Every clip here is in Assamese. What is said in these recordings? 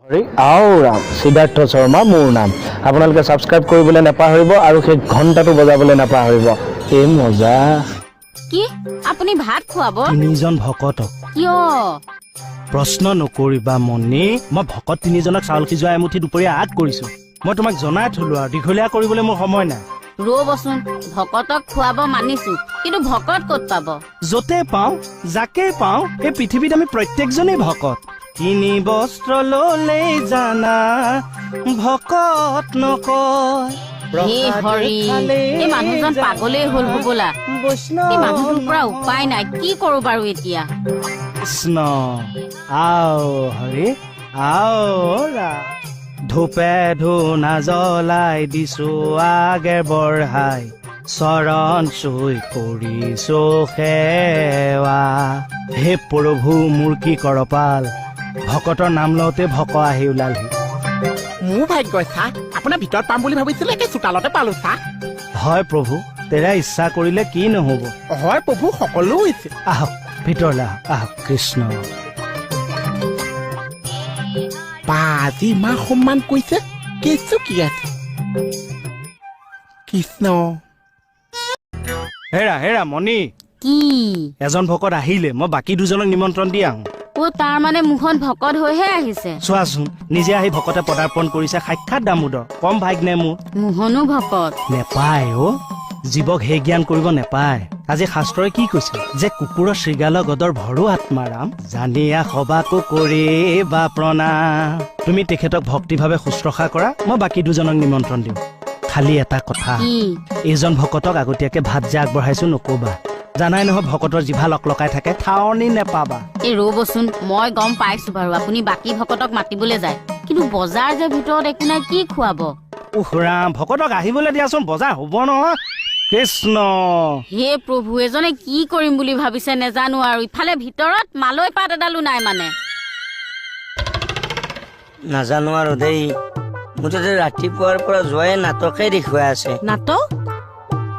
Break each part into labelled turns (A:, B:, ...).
A: হৰি আও ৰাম সিদ্ধাৰ্থ শৰ্মা মোৰ নাম আপোনালোকে সাবস্ক্ৰাইব কৰিবলৈ নাপাহৰিব আৰু সেই ঘণ্টাটো বজাবলৈ নাপাহৰিব এই মজা
B: কি আপুনি ভাত খুৱাব
C: তিনিজন ভকতক
B: কিয়
C: প্ৰশ্ন নকৰিবা মনি মই ভকত তিনিজনক চাউল সিজোৱা এমুঠি দুপৰীয়া আগ কৰিছো মই তোমাক জনাই থলো আৰু দীঘলীয়া কৰিবলৈ মোৰ সময় নাই
B: ৰ'বচোন ভকতক খুৱাব মানিছো কিন্তু ভকত ক'ত পাব
C: য'তে পাওঁ যাকে পাওঁ এই পৃথিৱীত আমি প্ৰত্যেকজনেই ভকত তিনি বস্ত্ৰ ললেই জানা ভকত নকয়
B: হে হৰি এই মানুহজন পাগলেই হ'ল হ'বলা এই মানুহটোৰ পৰা উপায় নাই কি কৰো বাৰু এতিয়া
C: কৃষ্ণ আও হৰি আও ৰা ধূপে ধূনা জ্বলাই দিছো আগে বঢ়াই চৰণ চুই কৰিছো সেৱা হে প্ৰভু মোৰ কি কৰপাল ভকতৰ নাম লওঁতে ভক আহি ওলালহি
D: মোৰ ভাগ্য চাহ আপোনাৰ ভিতৰত পাম বুলি ভাবিছিলে একে চোতালতে পালো চাহ
C: হয় প্ৰভু তেৰা ইচ্ছা কৰিলে কি নহব
D: হয় প্ৰভু সকলো হৈছে
C: আহক ভিতৰলৈ আহক আহক কৃষ্ণ
D: বা আজি ইমান সন্মান কৰিছে কেছটো কি আছে কৃষ্ণ
C: হেৰা হেৰা মণি
B: কি
C: এজন ভকত আহিলে মই বাকী দুজনক নিমন্ত্ৰণ দি আহোঁ
B: অ তাৰ মানে মুখন ভকত হৈহে আহিছে
C: চোৱাচোন নিজে আহি ভকতে পদাৰ্পণ কৰিছে সাক্ষাৎ দামোদৰ কম ভাগ্নে মোৰ
B: মোহনো ভকত
C: নেপায় অ জীৱক সেই জ্ঞান কৰিব নেপায় আজি শাস্ত্ৰই কি কৈছে যে কুকুৰৰ শৃগাল গদৰ ভৰো আত্মাৰাম জানিয়া সবাকো কৰি বা প্ৰণাম তুমি তেখেতক ভক্তিভাৱে শুশ্ৰূষা কৰা মই বাকী দুজনক নিমন্ত্ৰণ দিওঁ খালি এটা কথা
B: কি
C: এইজন ভকতক আগতীয়াকে ভাত যে আগবঢ়াইছো নকবা জানাই নহয় ভকতৰ জিভা লকলকাই থাকে ঠাৱনি নেপাবা
B: এই ৰ'বচোন মই গম পাইছো বাৰু আপুনি বাকী ভকতক মাতিবলৈ যায় কিন্তু বজাৰ যে ভিতৰত একো নাই কি খুৱাব
C: উহ ৰাম ভকতক আহিবলৈ দিয়াচোন বজাৰ হ'ব নহয় কৃষ্ণ
B: হে প্ৰভু এজনে কি কৰিম বুলি ভাবিছে নেজানো আৰু ইফালে ভিতৰত মালৈ পাত এডালো নাই মানে
E: নাজানো আৰু দেই মুঠতে ৰাতিপুৱাৰ পৰা যোৱাই নাটকেই দেখুৱাই আছে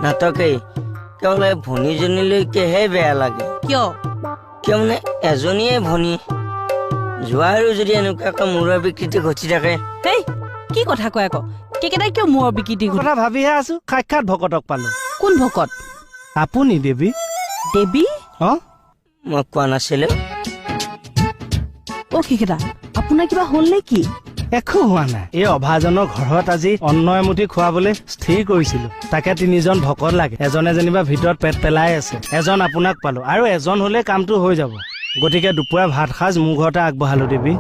E: নাটকেই কেৱল ভনীজনীলৈকেহে বেয়া লাগে কিয় মানে এজনীয়ে ভনী যোৱাৰো যদি এনেকুৱাকৈ মূৰৰ বিকৃতি ঘটি থাকে
F: হেই কি কথা কয় আকৌ কেকেটাই কিয় মূৰৰ বিকৃতি
C: কথা ভাবিহে আছো সাক্ষাৎ ভকতক পালো
F: কোন ভকত
C: আপুনি দেৱী
F: দেৱী
C: অ
E: মই কোৱা নাছিলো
F: অ কেকেটা আপোনাৰ কিবা হ'ল নে কি
C: একো হোৱা নাই এই অভাজনৰ ঘৰত আজি অন্ন এমুঠি খুৱাবলৈ স্থিৰ কৰিছিলো তাকে তিনিজন ভকত লাগে এজনে যেনিবা ভিতৰত পেট পেলাই আছে এজন আপোনাক পালো আৰু এজন হলে কামটো হৈ যাব গতিকে দুপৰীয়া ভাত সাজ মোৰ ঘৰতে আগবঢ়ালো দেৱী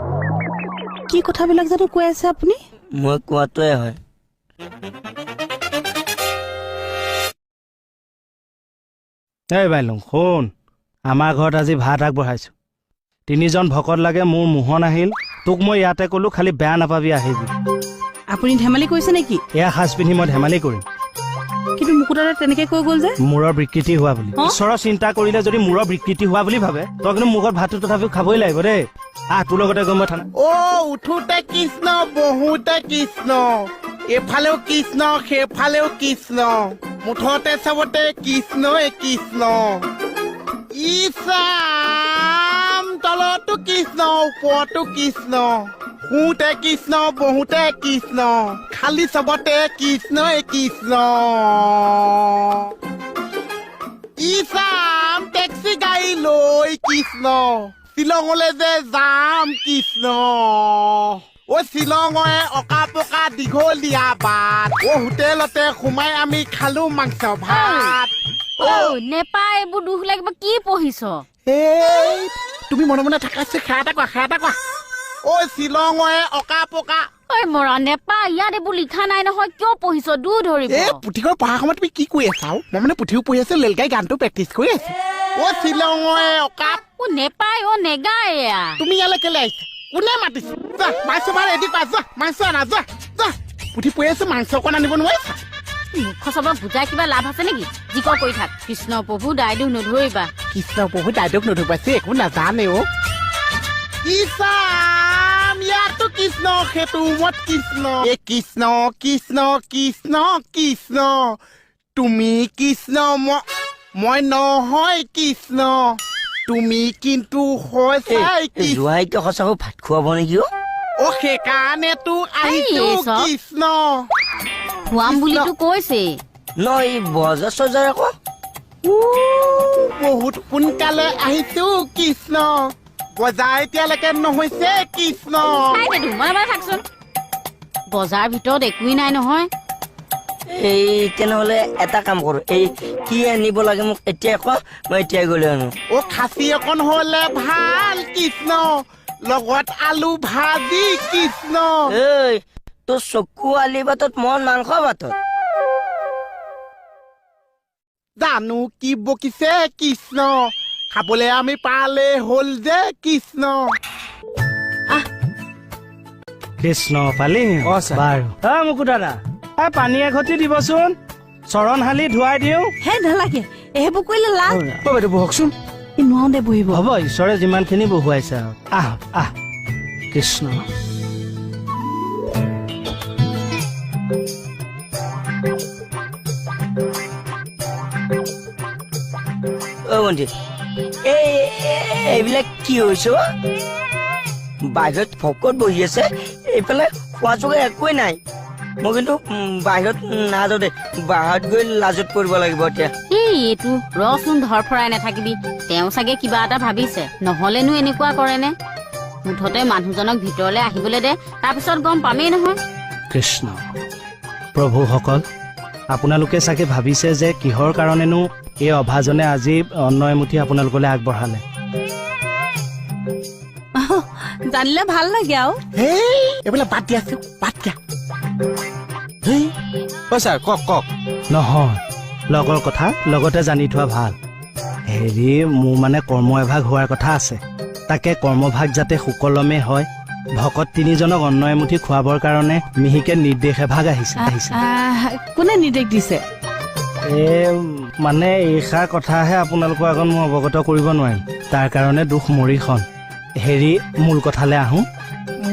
F: কি কথাবিলাক জানো কৈ আছে আপুনি
E: মই কোৱাটোৱে হয়
C: এই বাইলুং শুন আমাৰ ঘৰত আজি ভাত আগবঢ়াইছো তিনিজন ভকত লাগে মোৰ মোহন আহিল তোক মই ইয়াতে কলো খালি বেয়া নাপাবি আহিবি
F: আপুনি ধেমালি কৰিছে নেকি
C: এয়া সাজ পিন্ধি মই ধেমালি কৰিম
F: কিন্তু মুকুতাৰে তেনেকে কৈ গ'ল যে
C: মূৰৰ বিকৃতি হোৱা বুলি ঈশ্বৰৰ চিন্তা কৰিলে যদি মূৰৰ বিকৃতি হোৱা বুলি ভাবে তই কিন্তু মুখত ভাতটো তথাপিও খাবই লাগিব দেই আহ তোৰ লগতে গৈ মই থানা
D: অ উঠোতে কৃষ্ণ বহুতে কৃষ্ণ এফালেও কৃষ্ণ সেইফালেও কৃষ্ণ মুঠতে চাবতে কৃষ্ণই কৃষ্ণ ইছাম তলতো কৃষ্ণ ওপৰতো কৃষ্ণ শুতে কৃষ্ণ বহুতে কৃষ্ণ খালি চবতে কৃষ্ণই কৃষ্ণ ইছাম টেক্সি গাড়ী লৈ কৃষ্ণ শ্বিলঙলৈ যে যাম কৃষ্ণ অ শ্বিলঙৰে অকা পকা দীঘলীয়া বাট অ হোটেলতে সোমাই আমি খালো মাংস ভাত
B: অ নেপায় এইবোৰ দুখ লাগিব কি পঢ়িছ
D: এই তুমি মনে মনে থাকাছে খা এটা কোৱা অ শ্বিলঙৰে অকা পকা
B: ঐ মৰা নেপায় ইয়াত এইবোৰ লিখা নাই নহয় কিয় পঢ়িছ দূৰ ধৰিব
D: এই পুথিখন পঢ়া সময়ত তুমি কি কৈ আছা মই মানে পুথিও পঢ়ি আছো লেলগাই গানটো প্ৰেক্টিচ কৰি আছো অ শ্বিলঙৰে অকা
B: অ নেপায় অ নেগায় এয়া
D: তুমি ইয়ালৈ কেলে আহিছা কোনে মাতিছে যা মাংস মাৰ ৰেডি কৰা যোৱা মাংস আনা যোৱা পুথি পঢ়ি আছো মাংস অকণ আনিব নোৱাৰিছা
B: মুখ চবক বুজাই কিবা লাভ আছে নেকি যি ক কৈ থাক কৃষ্ণ প্ৰভু দাইদুখ নধৰিবা
D: কৃষ্ণ প্ৰভু দাইদক নধৰিবাছে একো নাজানে অ ইছাম ইয়াতো কৃষ্ণ সেইটো মত কৃষ্ণ এ কৃষ্ণ কৃষ্ণ কৃষ্ণ কৃষ্ণ তুমি কৃষ্ণ মই নহয় কৃষ্ণ তুমি কিন্তু হয়
E: জোৱাইকে সঁচাকৈ ভাত খুৱাব নেকি
D: অ সেইকাৰণেতো আহিছো
B: এই চব।
D: কৃষ্ণ
B: খুৱাম বুলিতো কৈছে
E: ন এই বজাৰ চজাৰ আকৌ
D: বহুত সোনকালে আহিছো কৃষ্ণ বজাৰ এতিয়ালৈকে নহৈছে কৃষ্ণ
B: খাই দে মই এবাৰ থাকচোন বজাৰ ভিতৰত একোৱেই নাই নহয়
E: এই তেনেহ'লে এটা কাম কৰো এই কি আনিব লাগে মোক এতিয়া কোৱা মই এতিয়াই গ'লে আনো
D: অ খাচী অকণ হলে ভাল কৃষ্ণ লগত আলু ভাজি কৃষ্ণ
E: এই তোৰ চকু আলি ভাতত মন মাংস ভাতত
D: জানো কি বকিছে কৃষ্ণ খাবলৈ আমি পালে হ'ল যে কৃষ্ণ
C: কৃষ্ণ পালি বাৰু মুকু দাদা পানী এঘটি দিবচোন চৰণ হালি ধুৱাই দিওঁ
F: হে নালাগে এইবোৰ কৰিলে লাভ
C: বাইদেউ বহকচোন
F: ই নোৱাৰো দে বহিব
C: হ'ব ঈশ্বৰে যিমানখিনি বহুৱাইছে আৰু আহ কৃষ্ণ
E: অ ভণ্টি এইবিলাক কি হৈছে বাহিৰত ভকত বহি আছে এইফালে খোৱা চোৱা একোৱেই নাই মই কিন্তু বাহিৰত নাযাওঁ দে বাহিৰত গৈ লাজত পৰিব লাগিব এতিয়া
B: এইটো ৰচোন ধৰফৰাই নাথাকিবি তেওঁ চাগে কিবা এটা ভাবিছে নহলেনো এনেকুৱা কৰেনে মুঠতে মানুহজনক ভিতৰলৈ আহিবলৈ দে তাৰপিছত গম পামেই নহয়
C: কৃষ্ণ প্ৰভুসকল আপোনালোকে চাগে ভাবিছে যে কিহৰ কাৰণেনো এই অভাজনে আজি অন্ন এমুঠি আপোনালোকলৈ আগবঢ়ালে
F: জানিলে ভাল লাগে আৰু
D: হেই এইবিলাক বাদ দিয়াছো বাদ দিয়া
G: ছাৰ কওক কওক
C: নহয় লগৰ কথা লগতে জানি থোৱা ভাল হেৰি মোৰ মানে কৰ্ম এভাগ হোৱাৰ কথা আছে তাকে কৰ্মভাগ যাতে সুকলমে হয় ভকত 3জনক অন্ন এমুঠি খুৱাবৰ কাৰণে মিহিকে নিৰ্দেশ এভাগ আহিছে
F: কোনে নিৰ্দেশ দিছে
C: মানে এইষাৰ কথাহে আপোনালোকৰ আগত মই অৱগত কৰিব নোৱাৰিম তাৰ কাৰণে দুখ মৰিখন হেৰি মূল কথালৈ আহোঁ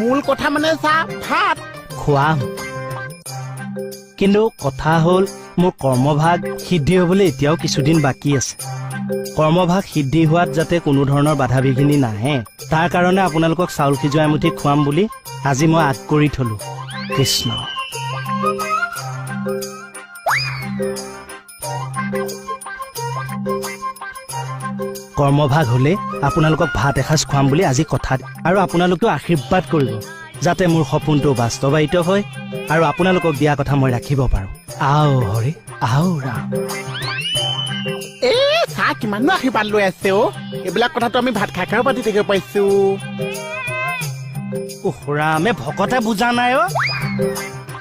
D: মূল কথা মানে চা ভাত
C: খুৱাম কিন্তু কথা হ'ল মোৰ কৰ্মভাগ সিদ্ধি হ'বলৈ এতিয়াও কিছুদিন বাকী আছে কৰ্মভাগ সিদ্ধি হোৱাত যাতে কোনো ধৰণৰ বাধা বিঘিনি নাহে তাৰ কাৰণে আপোনালোকক চাউল সিজোৱা এমুঠি খুৱাম বুলি আজি মই আগ কৰি থলো কৃষ্ণ কৰ্মভাগ হ'লে আপোনালোকক ভাত এসাঁজ খুৱাম বুলি আজি কথা আৰু আপোনালোকেও আশীৰ্বাদ কৰিব যাতে মোৰ সপোনটো বাস্তৱায়িত হয় আৰু আপোনালোকক দিয়া কথা মই ৰাখিব পাৰো আও হৰি আও ৰাম
D: এ চাহ কিমাননো আশীৰ্বাদ লৈ আছে অ এইবিলাক কথাটো আমি ভাত খাই খাইও পাতি থাকিব পাইছো
C: ৰামে ভকতে বুজা নাই অ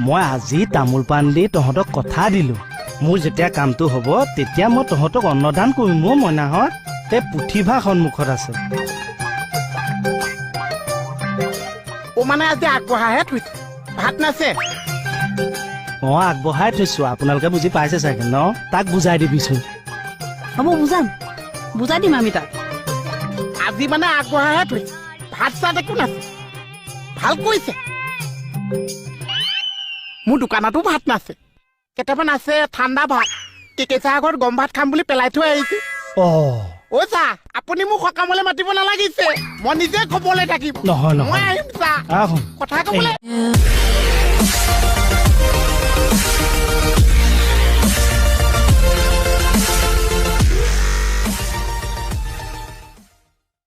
C: মই আজি তামোল পাণ দি তহঁতক কথা দিলো মোৰ যেতিয়া কামটো হ'ব তেতিয়া মই তহঁতক অন্নদান কৰিম অ মইনাহঁত এই পুথিভা সন্মুখত আছে
D: অ মানে আজি আগবঢ়াহে থৈছে ভাত নাছে
C: আগবঢ়াই থৈছো আপোনালোকে বুজি পাইছে চাগে ন তাক বুজাই দিবিচোন
F: হ'ব বুজাই দিম আমি তাক
D: আজি মানে আগবঢ়াহে থৈছে ভাত চাত একো নাছে ভাল কৰিছে মোৰ দোকানতো ভাত নাছে কেইটামান আছে ঠাণ্ডা ভাত কেঁচা আগত গৰম ভাত খাম বুলি পেলাই থৈ আহিছো অ চা আপুনি মোক সকামলৈ মাতিব নালাগিছে মই নিজে খবলৈ থাকিম
C: নহয়
D: মই আহিম চা
C: আহোঁ
D: কথা কবলৈ